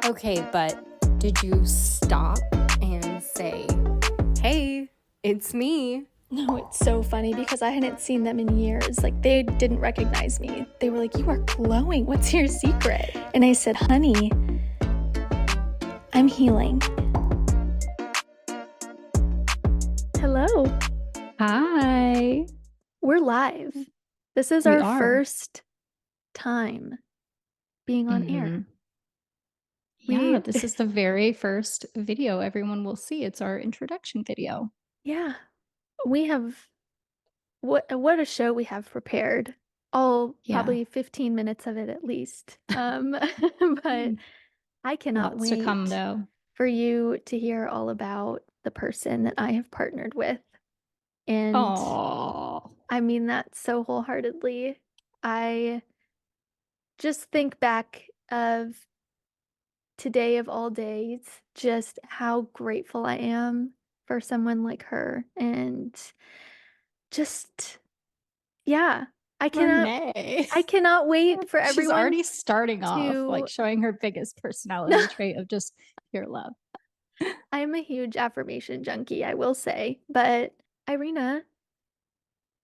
Okay, but did you stop and say, hey, it's me? No, it's so funny because I hadn't seen them in years. Like, they didn't recognize me. They were like, "You are glowing. What's your secret?" And I said, "Honey, I'm healing." Hello. Hi. We're live. This is We our are. first time being on air. Yeah, We, this is the very first video everyone will see. It's our introduction video. yeah, we have what a show we have prepared. All Yeah. probably 15 minutes of it at least. But Mm. I cannot Lots to come, wait though. for you to hear all about the person that I have partnered with. And Oh, I mean that so wholeheartedly. I just think back of today of all days, just how grateful I am for someone like her. And just, yeah, I cannot, Renee. I cannot wait for She's everyone already starting off like to. showing her biggest personality trait of just pure love. I'm a huge affirmation junkie, I will say. But Irina,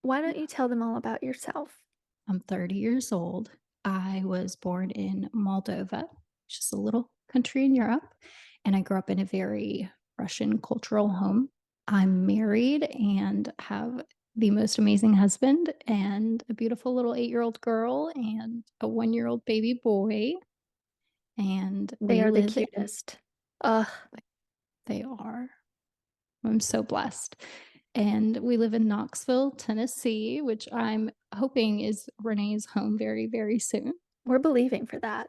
why don't you tell them all about yourself? I'm 30 years old. I was born in Moldova, which is a little country in Europe, and I grew up in a very Russian cultural home. I'm married and have the most amazing husband and a beautiful little 8-year-old girl and a 1-year-old baby boy. And They we are the live in, cutest. Ugh. they are. I'm so blessed. And we live in Knoxville, Tennessee, which I'm hoping is Renee's home very, very soon. We're believing for that.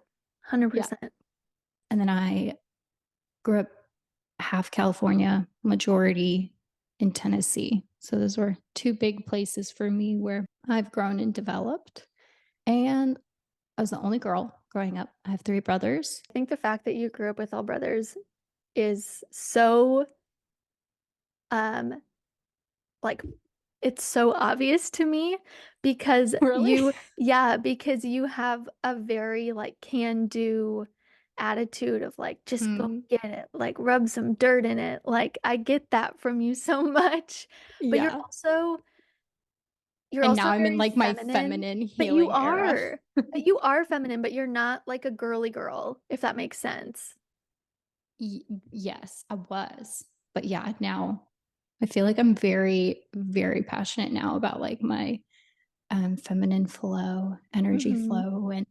Yeah. 100%. And then I grew up half California, majority in Tennessee. So those were two big places for me where I've grown and developed. And I was the only girl growing up. I have three brothers. I think the fact that you grew up with all brothers is so um like it's so obvious to me because Really? because you have a very like can-do attitude of like just go Mm, get it, like rub some dirt in it. Like I get that from you so much. But you're yeah. also you're And now also I'm in very like my feminine, feminine but you healing era. are. But you are feminine, but you're not like a girly girl, if that makes sense. Y- yes, I was. But yeah, now I feel like I'm very, very passionate now about like my feminine flow, energy Hmm. flow. And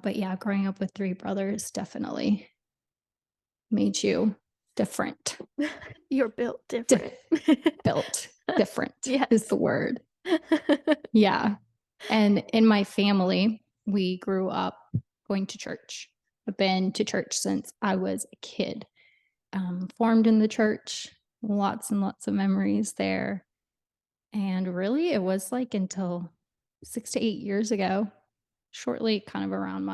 but yeah, growing up with three brothers definitely made you different. You're built Di- different. built different is Yes. the word. Yeah. And in my family, we grew up going to church. I've been to church since I was a kid. Formed in the church, lots and lots of memories there. And really, it was like until 6 to 8 years ago, shortly kind of around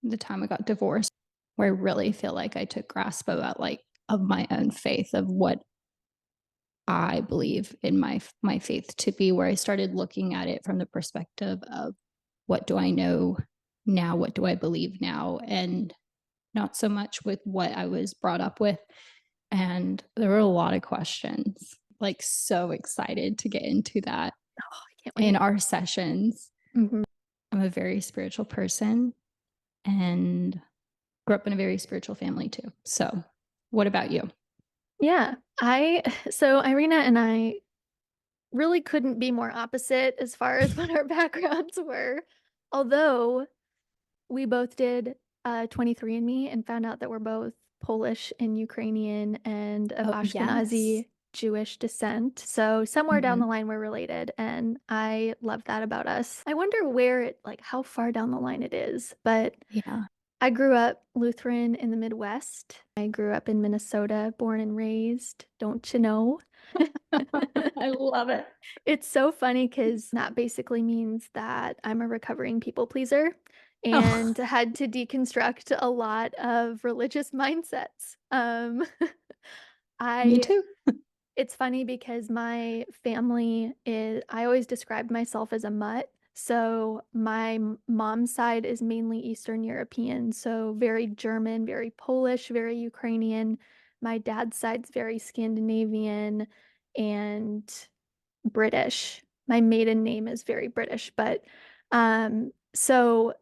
the time I got divorced, where I really feel like I took grasp of my own faith of what I believe in my faith to be, where I started looking at it from the perspective of what do I know now, what do I believe now, and not so much with what I was brought up with. And there were a lot of questions. Like, so excited to get into that Oh, I can't in wait. our sessions. Hmm. I'm a very spiritual person and grew up in a very spiritual family too. So, what about you? Yeah, so Irina and I really couldn't be more opposite as far as what our backgrounds were. Although we both did 23andMe and found out that we're both Polish and Ukrainian and of Oh, yes. Ashkenazi Jewish descent. So somewhere down the Hmm. line we're related, and I love that about us. I wonder where it like how far down the line it is, but Yeah. I grew up Lutheran in the Midwest. I grew up in Minnesota, born and raised, don't you know? I love it. It's so funny because that basically means that I'm a recovering people pleaser Oh, and had to deconstruct a lot of religious mindsets. me I too. it's funny because my family is I always described myself as a mutt. So my mom's side is mainly Eastern European, so very German, very Polish, very Ukrainian. My dad's side's very Scandinavian and British. My maiden name is very British, but so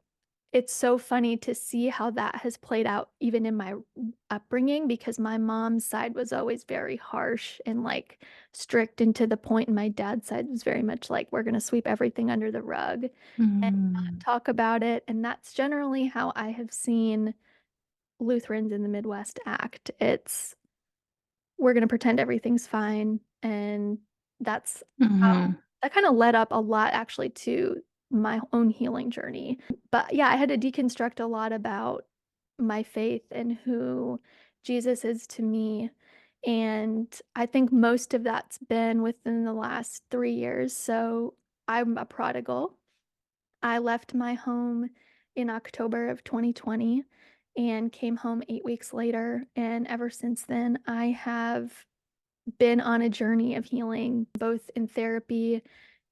it's so funny to see how that has played out even in my upbringing because my mom's side was always very harsh and like strict and to the point, and my dad's side was very much like we're going to sweep everything under the rug and not Mm, talk about it. And that's generally how I have seen Lutherans in the Midwest act. It's we're going to pretend everything's fine. And that's how mhm, that kind of led up a lot actually to my own healing journey. But yeah, I had to deconstruct a lot about my faith and who Jesus is to me. And I think most of that's been within the last 3 years. So I'm a prodigal. I left my home in October of 2020 and came home 8 weeks later. And ever since then, I have been on a journey of healing, both in therapy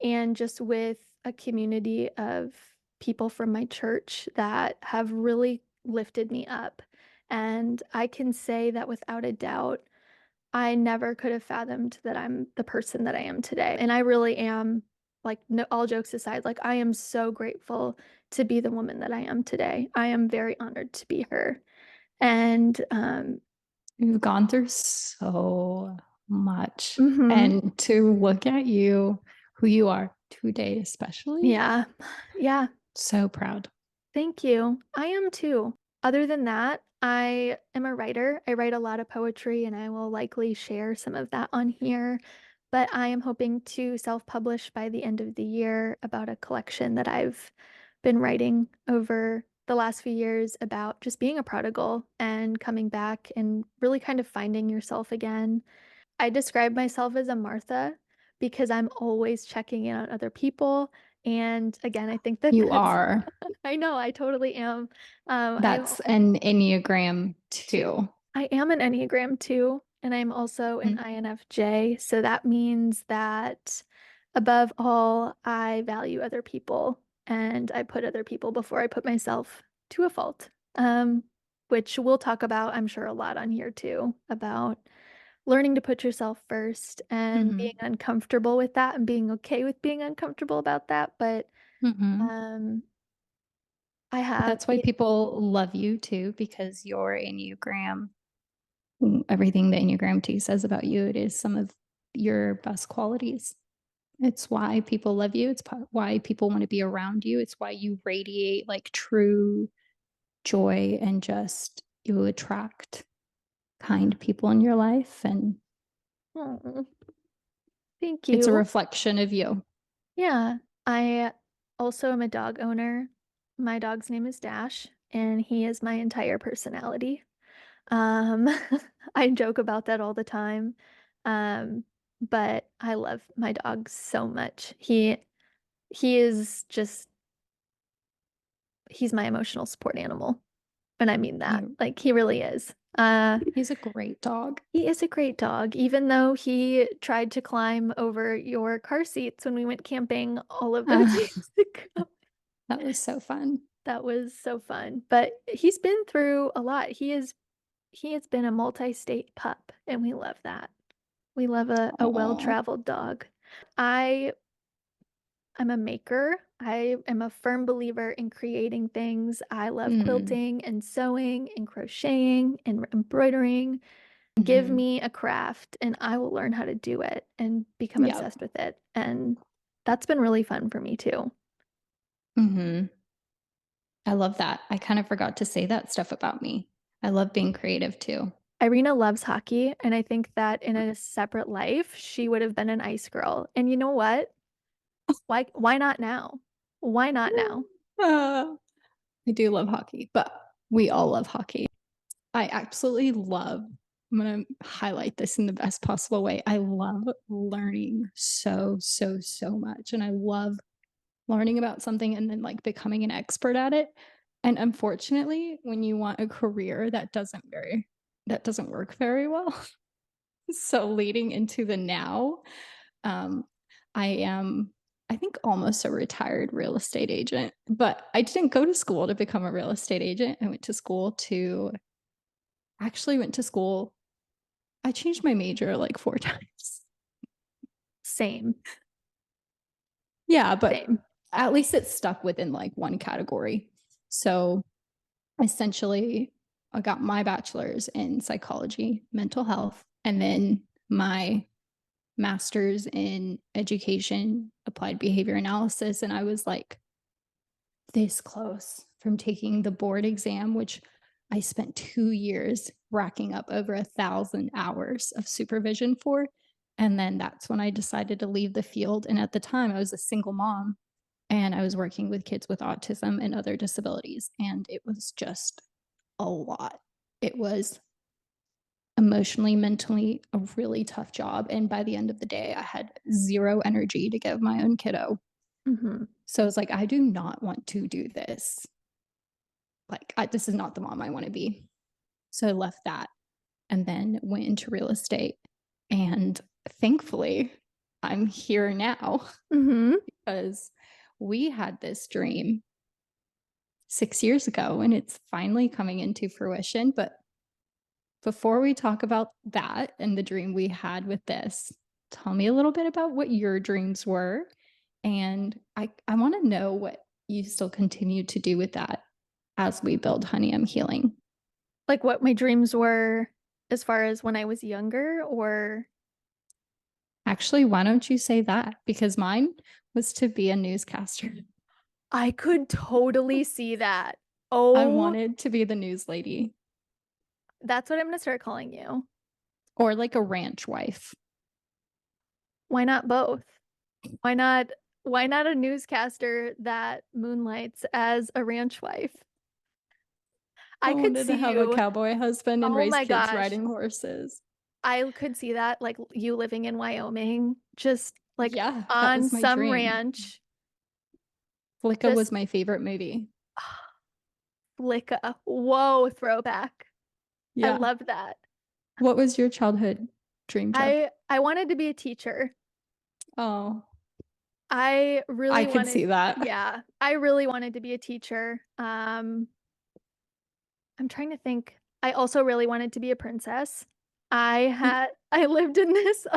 and just with a community of people from my church that have really lifted me up. And I can say that without a doubt, I never could have fathomed that I'm the person that I am today. And I really am, like, no, all jokes aside, like, I am so grateful to be the woman that I am today. I am very honored to be her. And you've gone through so much, mhm, and to look at you, who you are today especially, yeah, yeah. so proud. Thank you. I am too. Other than that, I am a writer. I write a lot of poetry and I will likely share some of that on here. But I am hoping to self-publish by the end of the year about a collection that I've been writing over the last few years about just being a prodigal and coming back and really kind of finding yourself again. I describe myself as a Martha because I'm always checking in on other people. And again, I think that You that's are. I know, I totally am. I That's an Enneagram too. too. I am an Enneagram 2, and I'm also an Mm, INFJ. So that means that above all, I value other people and I put other people before I put myself to a fault. Which we'll talk about, I'm sure, a lot on here too, about learning to put yourself first and being mhm, uncomfortable with that and being okay with being uncomfortable about that. But mhm. um, I have, That's why people love you too, because your Enneagram, everything the Enneagram 2 says about you, it is some of your best qualities. It's why people love you. It's why people want to be around you. It's why you radiate like true joy and just you attract kind people in your life. And oh, thank it's a you. reflection of you. Yeah, I also am a dog owner. My dog's name is Dash, and he is my entire personality. Um, I joke about that all the time. But I love my dog so much. He is just he's my emotional support animal. And I mean that. You, Like he really is. he's a great dog. He is a great dog, even though he tried to climb over your car seats when we went camping all of those Uh, years ago. that was so fun. That was so fun. But he's been through a lot. He has been a multi-state pup, and we love that. We love a Oh, well-traveled dog. I I'm a maker. I am a firm believer in creating things. I love mm, quilting and sewing and crocheting and embroidering. Give hmm, me a craft and I will learn how to do it and become yep. obsessed with it. And that's been really fun for me too. Hmm. I love that. I kind of forgot to say that stuff about me. I love being creative too. Irina loves hockey, and I think that in a separate life, she would have been an ice girl. And you know what? Why not now? Why not now? Uh, I do love hockey, but we all love hockey. I absolutely love, I'm going to highlight this in the best possible way. I love learning so, so, so much. And I love learning about something and then like becoming an expert at it. And unfortunately, when you want a career that doesn't work very well. So leading into the now, um, I am I think almost a retired real estate agent, but I didn't go to school to become a real estate agent. I went to school to actually went to school. I changed my major like 4 times. Same, Yeah, but same. at least it stuck within like one category. So essentially, I got my bachelor's in psychology, mental health, and then my master's in education, applied behavior analysis. And I was like this close from taking the board exam, which I spent 2 years racking up over 1,000 hours of supervision for. And then that's when I decided to leave the field. And at the time, I was a single mom and I was working with kids with autism and other disabilities. And it was just a lot. It was emotionally, mentally a really tough job. And by the end of the day, I had zero energy to give my own kiddo. Mhm. So it's like, I do not want to do this. Like, this is not the mom I want to be. So I left that and then went into real estate. And thankfully, I'm here now Mhm. because we had this dream 6 years ago and it's finally coming into fruition. But before we talk about that and the dream we had with this, tell me a little bit about what your dreams were. And I want to know what you still continue to do with that as we build Honey I'm Healing. Like, what my dreams were as far as when I was younger, or Actually, why don't you say that? Because mine was to be a newscaster. I could totally see that. I Oh, wanted to be the news lady that's what I'm gonna start calling you. or like a ranch wife. Why not both? Why not why not a newscaster that moonlights as a ranch wife? I I could wanted to see have a you. cowboy husband and Oh raise my kids gosh. riding horses. I could see that, like you living in Wyoming, just like Yeah, that on was my some dream. ranch, Flicka was just my favorite movie. Licka. Whoa, throwback. I Yeah. love that. What was your childhood dream job? I wanted to be a teacher. Oh, I I really could see wanted, that. yeah, I really wanted to be a teacher. I'm trying to think. I also really wanted to be a princess. I lived in this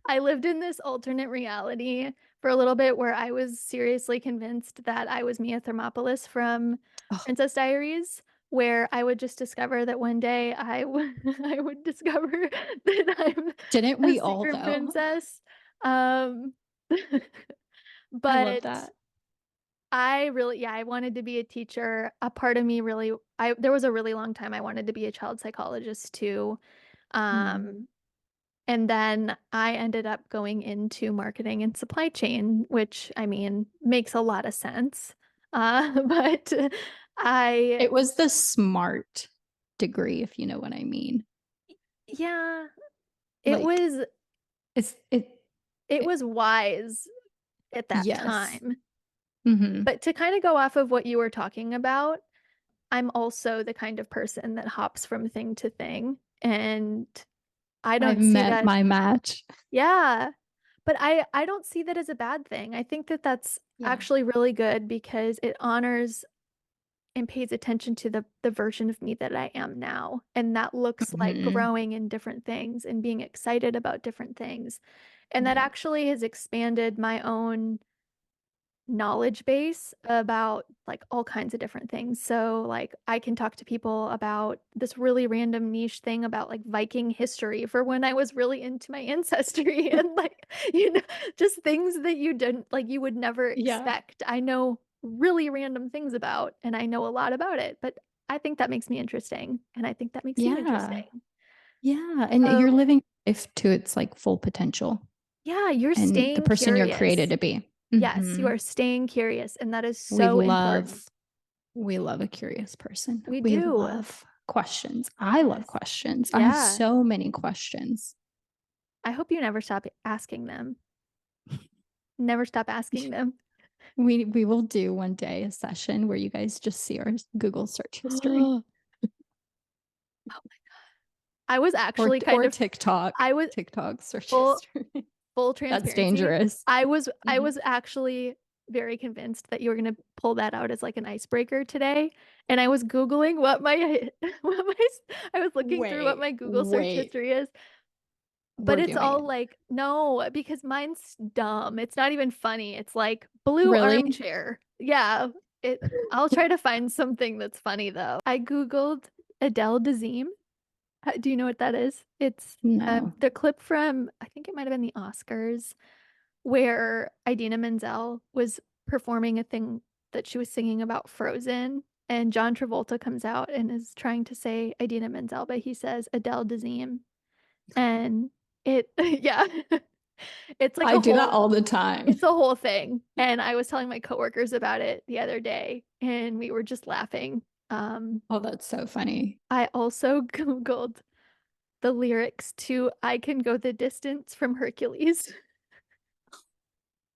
I lived in this alternate reality for a little bit where I was seriously convinced that I was Mia Thermopolis from Oh, Princess Diaries, where I would just discover that one day I would discover that didn't I'm a we all secret though? princess. Um, I love but that. I really, yeah, I wanted to be a teacher. A part of me really, I there was a really long time I wanted to be a child psychologist too. Hmm. Um, and then I ended up going into marketing and supply chain, which I mean makes a lot of sense. But I, It was the smart degree, if you know what I mean. yeah, it Like was it's it, it it was wise at that yes. time. Hmm. But to kind of go off of what you were talking about, I'm also the kind of person that hops from thing to thing, and I I've don't see met that. my match. Yeah, but I don't see that as a bad thing. I think that that's Yeah. actually really good because it honors and pays attention to the version of me that I am now. And that looks like Hmm. growing in different things and being excited about different things. And that Yeah. actually has expanded my own knowledge base about like all kinds of different things. So like I can talk to people about this really random niche thing about like Viking history for when I was really into my ancestry and like just things that you didn't like you would never Yeah. expect. I know really random things about and I know a lot about it, but I think that makes me interesting and I think that makes you Yeah. interesting. Yeah. And you're So, living life to its like full potential yeah, you're and the staying person you're created curious. to be. Yes, you Hmm. are staying curious and that is We so important. love we love a curious person. We We do. love questions. I love Yes. questions. I have Yeah. so many questions. I hope you never stop asking them. Never stop asking them. We will do one day a session where you guys just see our Google search history Oh, I was actually kind or of, I was TikTok search full, history. Full That's transparency, dangerous. I Mhm. was actually very convinced that you were gonna pull that out as, like, an icebreaker today, and I was Googling what my what my s I was looking through what Wait, my Google search wait. history is, but We're it's doing all, it. like no, because mine's dumb, it's not even funny, it's like, "blue Really? armchair." Yeah, I'll try to find something that's funny, though. I Googled Adele Dazeem. Do you know what that is? It's, No. the clip from I think it might have been the Oscars, where Idina Menzel was performing a thing that she was singing about Frozen, and John Travolta comes out and is trying to say Idina Menzel, but he says Adele Dazeem, and it yeah. It's like I a do that whole all the time. it's a whole thing, and I was telling my coworkers about it the other day, and we were just laughing. Oh, that's so funny. I also Googled the lyrics to "I Can Go the Distance" from Hercules.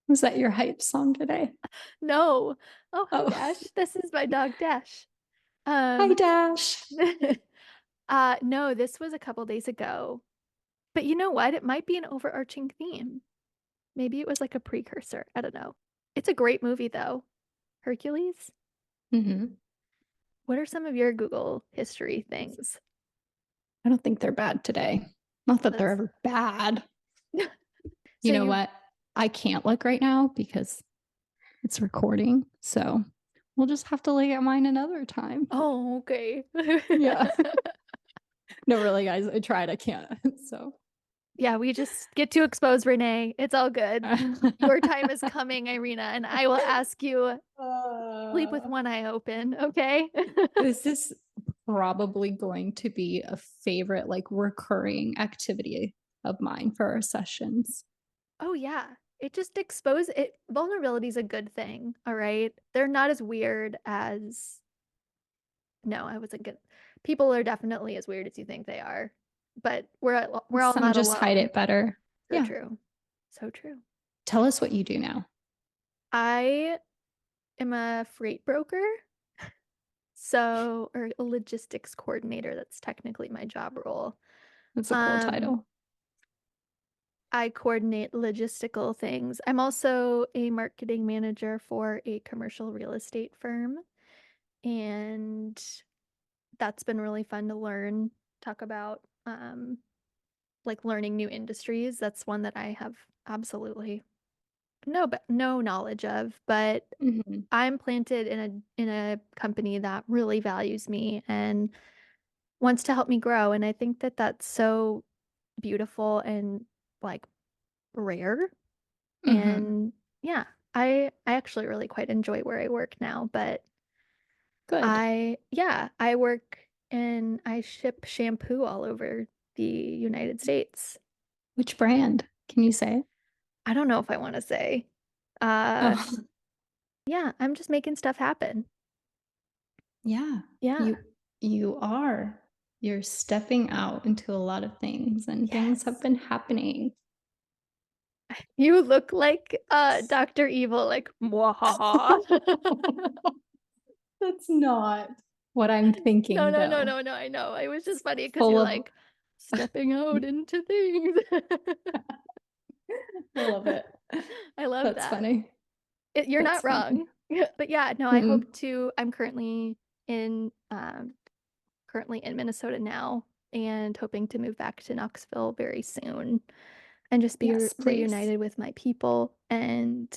Was that your hype song today? No. Oh, hi, Oh, Dash. This is my dog, Dash. hi, Um, Dash. no, this was a couple days ago. But you know what? It might be an overarching theme. Maybe it was like a precursor. I don't know. It's a great movie, though. Hercules? Mhm. What are some of your Google history things? I don't think they're bad today. Not that they're That's ever bad. You so know you what? I can't look right now because it's recording. So we'll just have to look at mine another time. Oh, okay. Yeah. No, really, guys, I tried. I can't. So Yeah, we just get to expose Renee. It's all good. Your time is coming, Irina, and I will ask you sleep with uh, one eye open, okay? this is probably going to be a favorite, like recurring activity of mine for our sessions. Oh, yeah. It just expose it vulnerability is a good thing, all right? They're not as weird as no, I wasn't good. People are definitely as weird as you think they are, but we're all Some not just hide alone. it better. So Yeah. true. So true. Tell us what you do now. I am a freight broker, so or a logistics coordinator, that's technically my job role. That's a cool Um, title. I coordinate logistical things. I'm also a marketing manager for a commercial real estate firm, and that's been really fun to learn, talk about, like, learning new industries. That's one that I have absolutely no knowledge of, but Mhm. I'm planted in a company that really values me and wants to help me grow, and I think that that's so beautiful and, like, rare, Mhm. and yeah, I actually really quite enjoy where I work now, but Good. I work and I ship shampoo all over the United States. Which brand? Can you say? I don't know if I wanna say. Uh, Oh, yeah, I'm just making stuff happen. yeah. Yeah. You are. You're stepping out into a lot of things and things have Yes. been happening. You look like, Doctor Evil, like, "Mwahaha." That's not what I'm No, thinking no, no, though. no, no, I know, it was just funny because 'cause Full you're of like, "Stepping out into things." I love it. I love That's that. funny. You're That's not funny. wrong. But yeah, no, I hope Mm-mm. to I'm in, currently in Minnesota now and hoping to move back to Knoxville very soon and just be Yes, please. reunited with my people. And,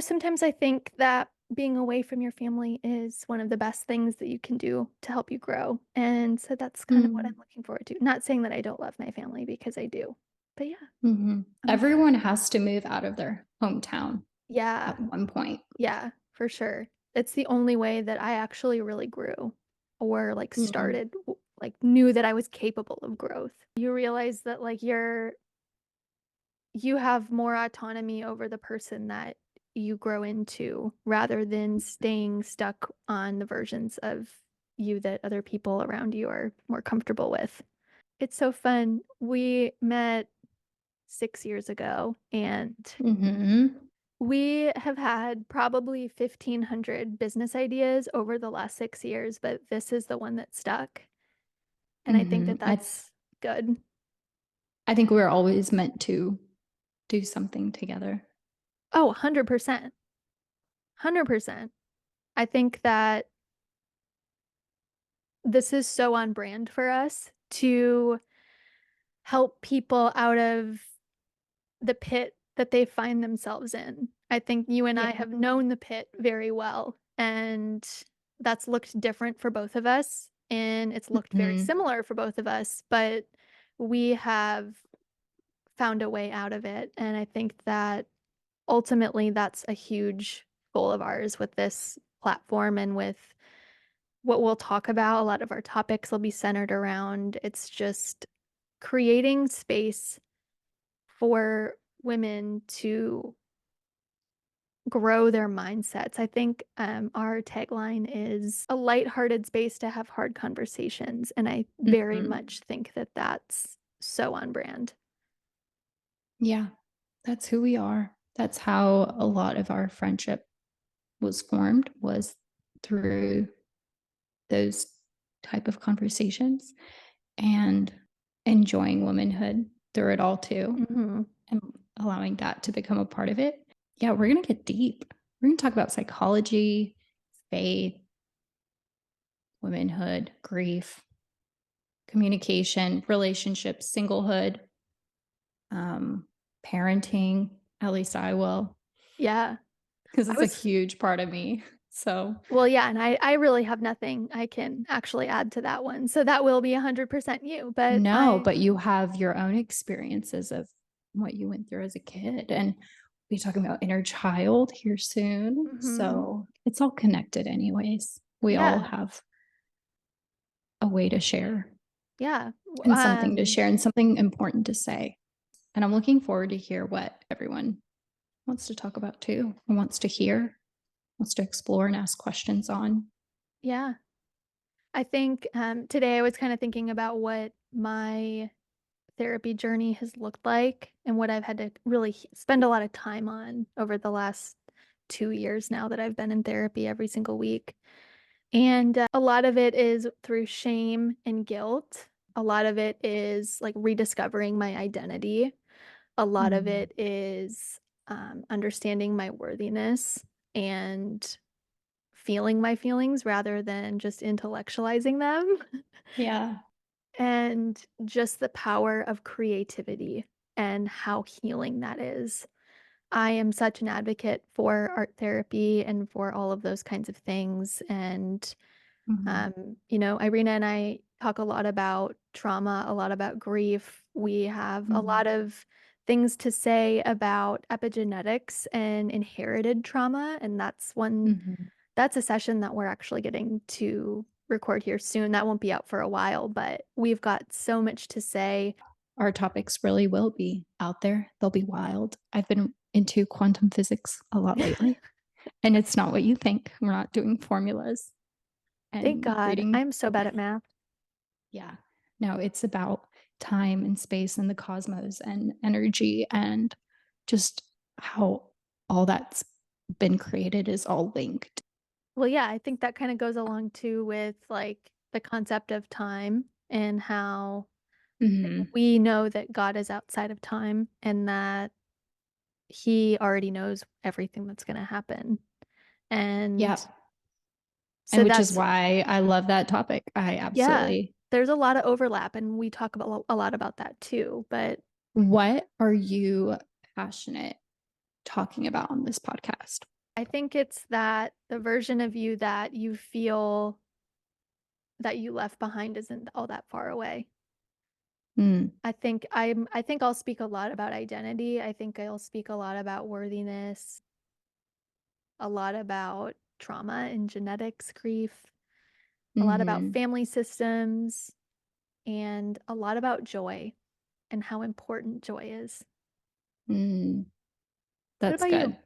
sometimes I think that being away from your family is one of the best things that you can do to help you grow. And so that's kind of what I'm Mm. looking forward to. Not saying that I don't love my family because I do. But yeah, Mhm. I'm excited. Everyone has to move out of their hometown Yeah, at one point. yeah, for sure. It's the only way that I actually really grew or like Mhm. like knew that I was capable of growth. You realize that like you have more autonomy over the person that you grow into rather than staying stuck on the versions of you that other people around you are more comfortable with. It's so fun. We met 6 years ago and Mhm. we have had probably 1,500 business ideas over the last 6 years, but this is the one that stuck, and I think that Mhm. that's good. I think we're always meant to do something together. Oh, 100%. 100%. I think that this is so on brand for us to help people out of the pit that they find themselves in. I think you and I Yeah. have known the pit very well, and that's looked different for both of us, and it's looked very Mhm. similar for both of us, but we have found a way out of it, and I think that ultimately that's a huge goal of ours with this platform and with what we'll talk about. A lot of our topics will be centered around it's just creating space for women to grow their mindsets. I think our tagline is a lighthearted space to have hard conversations. And I very Mhm. much think that that's so on brand. Yeah, that's who we are. That's how a lot of our friendship was formed, was through those type of conversations and enjoying womanhood through it all too, Hmm. and allowing that to become a part of it. Yeah, we're gonna get deep. We're gonna talk about psychology, faith, womanhood, grief, communication, relationships, singlehood, um, parenting. At least I will, Yeah. because I it's a was, huge part of me. So, well, yeah. And I really have nothing I can actually add to that one. So that will be 100% you. But no, I, but you have your own experiences of what you went through as a kid. And we'll be talking about inner child here soon. mhm, So it's all connected, anyways. We all yeah. have a way to share Yeah. and something to share and something important to say. And I'm looking forward to hear what everyone wants to talk about too, and wants to hear, wants to explore and ask questions on. Yeah. I think today I was kind of thinking about what my therapy journey has looked like and what I've had to really spend a lot of time on over the last 2 years now that I've been in therapy every single week. And a lot of it is through shame and guilt. A lot of it is like rediscovering my identity. A lot of Mm. it is understanding my worthiness and feeling my feelings rather than just intellectualizing them. Yeah. And just the power of creativity and how healing that is. I am such an advocate for art therapy and for all of those kinds of things. And, Mhm. Irina and I talk a lot about trauma, a lot about grief. We have a Mhm. lot of things to say about epigenetics and inherited trauma. And Mhm. that's a session that we're actually getting to record here soon. That won't be out for a while, but we've got so much to say. Our topics really will be out there. They'll be wild. I've been into quantum physics a lot lately, and it's not what you think. We're not doing formulas Thank and God. reading. I'm so bad at math. Yeah. No, it's about time and space and the cosmos and energy and just how all that's been created is all linked. Well, yeah, I think that kind of goes along too with like the concept of time and how Mhm. we know that God is outside of time and that he already knows everything that's going to happen. Yeah. And And so which is that's, why I love that topic. I yeah, absolutely. there's a lot of overlap and we talk about a lot about that too. But What are you passionate talking about on this podcast? I think it's that the version of you that you feel that you left behind isn't all that far away. Mm. I think I'll speak a lot about identity. I think I'll speak a lot about worthiness, a lot about trauma and genetics, grief, a lot about Mhm. family systems, and a lot about joy and how important joy is. Mm. What That's about you? good.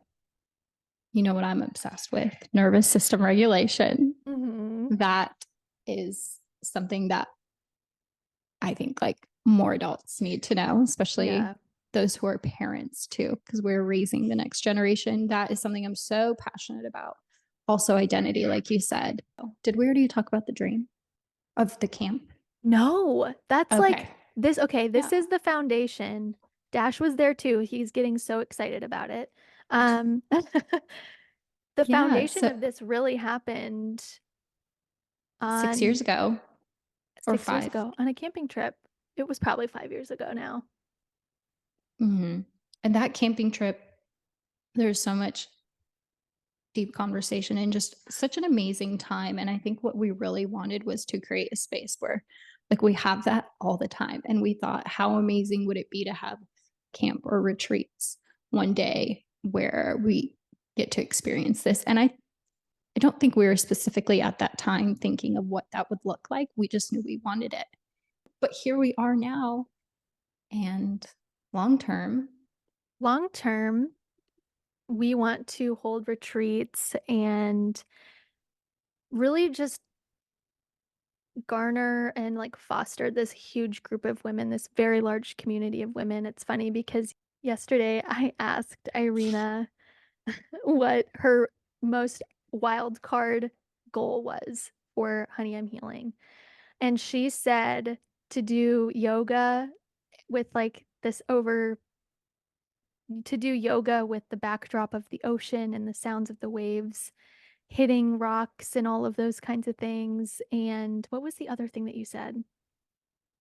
You know what I'm obsessed with? Nervous system regulation. Mhm. That is something that I think like more adults need to know, especially Yeah. those who are parents too, because we're raising the next generation. That is something I'm so passionate about. Also, identity, like you said. Did we already talk about the dream of the camp? No, that's like Okay. This Yeah. is the foundation. Dash was there too. He's getting so excited about it. Um, the Yeah. foundation So of this really happened 6 years on ago or 6 years 5. ago on a camping trip. It was probably 5 years ago now. Mhm. And that camping trip, there's so much deep conversation and just such an amazing time. And I think what we really wanted was to create a space where, like, we have that all the time. And we thought, how amazing would it be to have camp or retreats one day where we get to experience this? And I don't think we were specifically at that time thinking of what that would look like. We just knew we wanted it. But here we are now, and long term, Long term, we want to hold retreats and really just garner and like foster this huge group of women, this very large community of women. It's funny because yesterday I asked Irina what her most wild card goal was for Honey I'm Healing. And she said to do yoga with like this over to do yoga with the backdrop of the ocean and the sounds of the waves hitting rocks and all of those kinds of things. And what was the other thing that you said?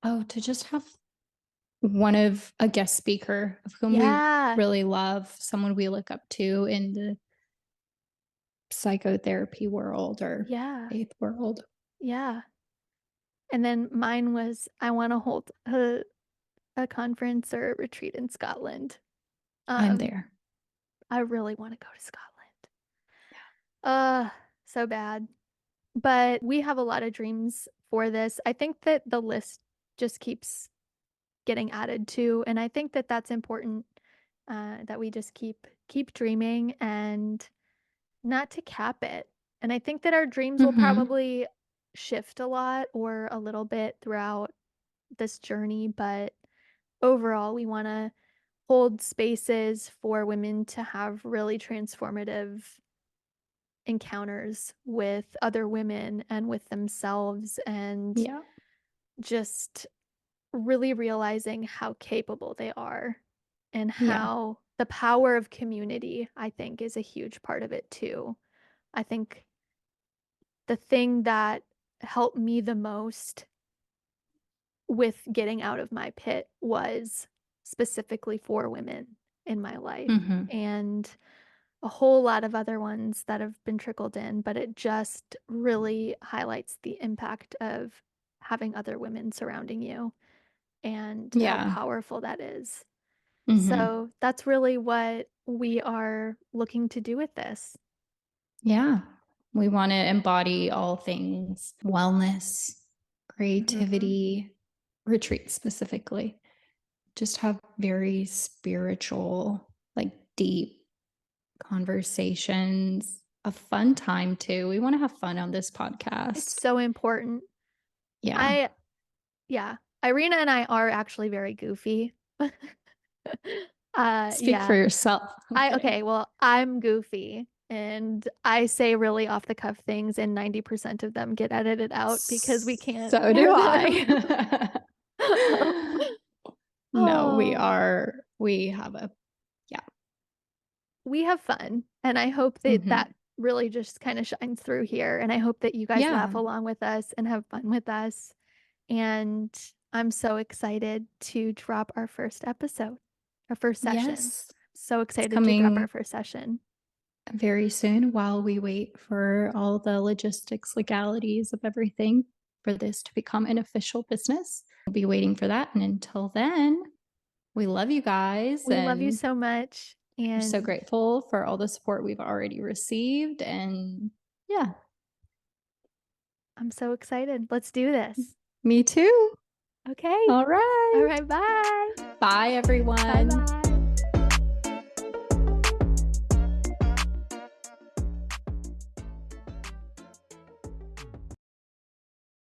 oh, to just have one of a guest speaker of whom we Yeah. really love, someone we look up to in the psychotherapy world or Yeah. faith world. Yeah. And then mine was I want to hold a conference or a retreat in Scotland. I'm Um, there. I really want to go to Scotland. Uh, so bad. But we have a lot of dreams for this. I think that the list just keeps getting added to, and I think that that's important, that we just keep dreaming and not to cap it. And I think that our dreams will Mhm. probably shift a lot or a little bit throughout this journey, but overall, we want to hold spaces for women to have really transformative encounters with other women and with themselves and Yeah. just really realizing how capable they are and Yeah. how the power of community, I think, is a huge part of it too. I think the thing that helped me the most with getting out of my pit was specifically for women in my life Mhm. and a whole lot of other ones that have been trickled in, but it just really highlights the impact of having other women surrounding you and how Yeah. powerful that is. Mhm. So that's really what we are looking to do with this. Yeah. We wanna embody all things wellness, Mhm. creativity, retreat specifically. Just have very spiritual, like, deep conversations, a fun time too. We wanna have fun on this It's podcast. so important. Yeah. I Yeah, Irina and I are actually very goofy. Speak for Yeah. yourself. I'm I kidding. Okay, well, I'm goofy, and I say really off the cuff things, and 90% of them get edited out because we can't So do air them. I. No, Oh, we have a yeah. we have fun, and I hope that Mhm. that really just kinda shines through here, and I hope that you guys laugh Yeah. along with us and have fun with us, and I'm so excited to drop our first session. Yes. So It's excited to drop our coming first session. very soon while we wait for all the logistics, legalities of everything for this to become an official business. We'll be waiting for that, and until then, we love you guys, We love you and so much, we're so and grateful for all the support we've already received, and yeah, I'm so excited. Let's do this. me too. Okay. All right. Alright, bye. Bye, Bye everyone. bye.